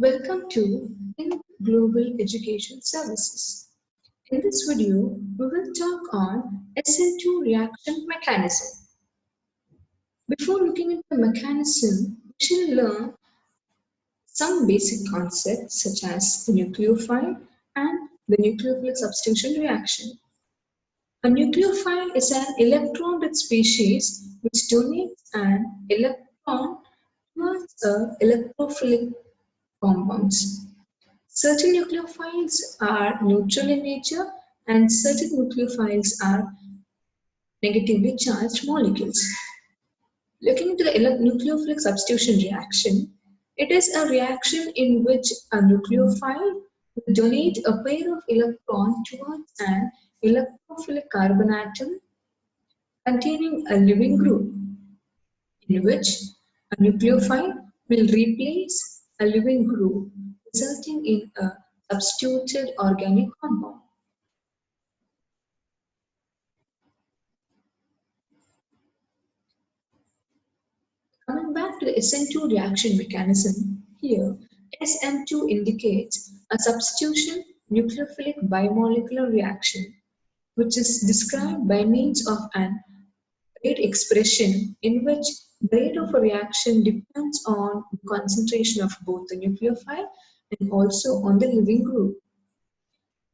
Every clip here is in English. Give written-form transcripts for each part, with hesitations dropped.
Welcome to Global Education Services. In this video, we will talk on SN2 reaction mechanism. Before looking at the mechanism, we shall learn some basic concepts such as the nucleophile and the nucleophilic substitution reaction. A nucleophile is an electron-rich species which donates an electron towards electrophilic compounds. Certain nucleophiles are neutral in nature and certain nucleophiles are negatively charged molecules. Looking into the nucleophilic substitution reaction, it is a reaction in which a nucleophile will donate a pair of electrons towards an electrophilic carbon atom containing a living group, in which a nucleophile will replace a living group, resulting in a substituted organic compound. Coming back to the SN2 reaction mechanism, here SN2 indicates a substitution nucleophilic bimolecular reaction, which is described by means of an rate expression in which the rate of a reaction depends on the concentration of both the nucleophile and also on the living group.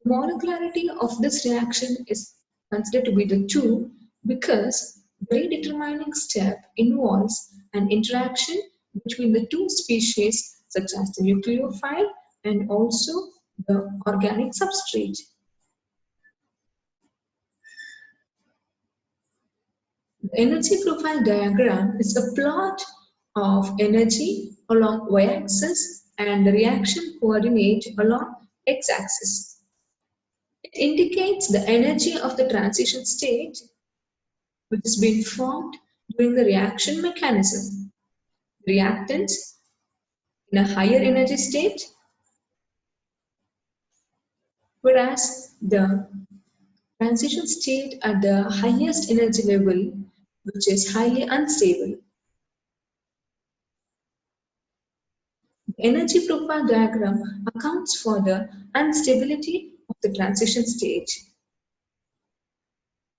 The molecularity of this reaction is considered to be the 2 because the rate determining step involves an interaction between the two species such as the nucleophile and also the organic substrate. The energy profile diagram is a plot of energy along y-axis and the reaction coordinate along x-axis. It indicates the energy of the transition state which has been formed during the reaction mechanism. Reactants in a higher energy state, whereas the transition state at the highest energy level, which is highly unstable. The energy profile diagram accounts for the instability of the transition stage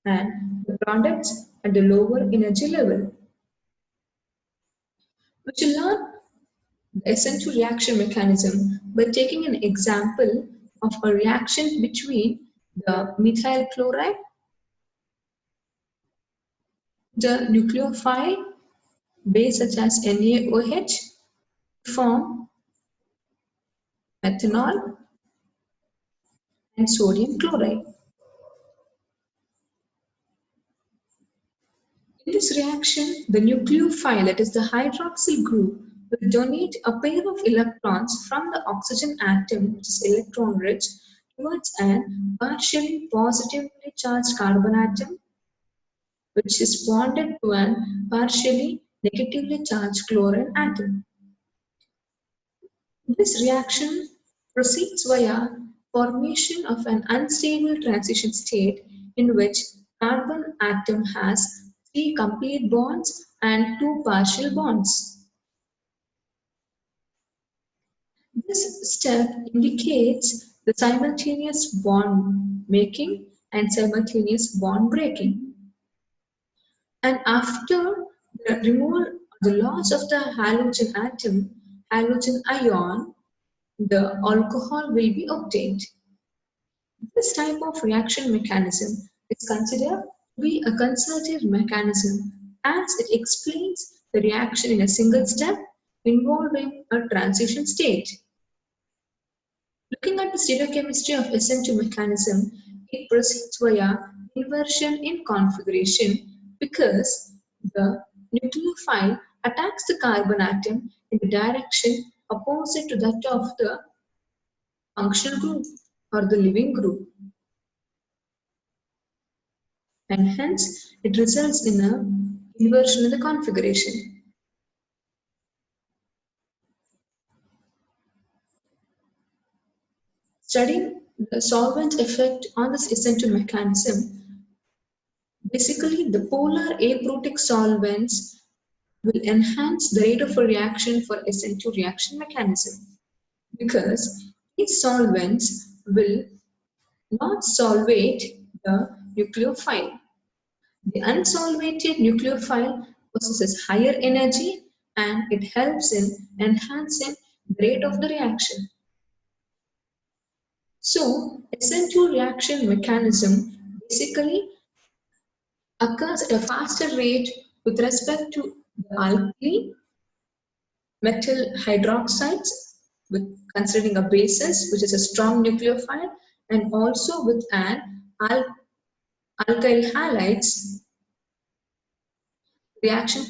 and the products at the lower energy level. We shall learn the SN2 reaction mechanism by taking an example of a reaction between the methyl chloride, the nucleophile base such as NaOH to form methanol and sodium chloride. In this reaction, the nucleophile, that is the hydroxyl group, will donate a pair of electrons from the oxygen atom, which is electron-rich, towards an partially positively charged carbon atom, which is bonded to an partially negatively charged chlorine atom. This reaction proceeds via formation of an unstable transition state in which carbon atom has 3 complete bonds and 2 partial bonds. This step indicates the simultaneous bond making and simultaneous bond breaking. And after the removal or the loss of the halogen atom, halogen ion, the alcohol will be obtained. This type of reaction mechanism is considered to be a concerted mechanism as it explains the reaction in a single step involving a transition state. Looking at the stereochemistry of SN2 mechanism, it proceeds via inversion in configuration because the nucleophile attacks the carbon atom in the direction opposite to that of the functional group or the living group. And hence, it results in an inversion in the configuration. Studying the solvent effect on this SN2 mechanism, basically the polar aprotic solvents will enhance the rate of a reaction for SN2 reaction mechanism. because these solvents will not solvate the nucleophile. The unsolvated nucleophile possesses higher energy and it helps in enhancing the rate of the reaction. So, SN2 reaction mechanism basically occurs at a faster rate with respect to the alkali metal hydroxides with considering a basis which is a strong nucleophile and also with an alkyl halides reaction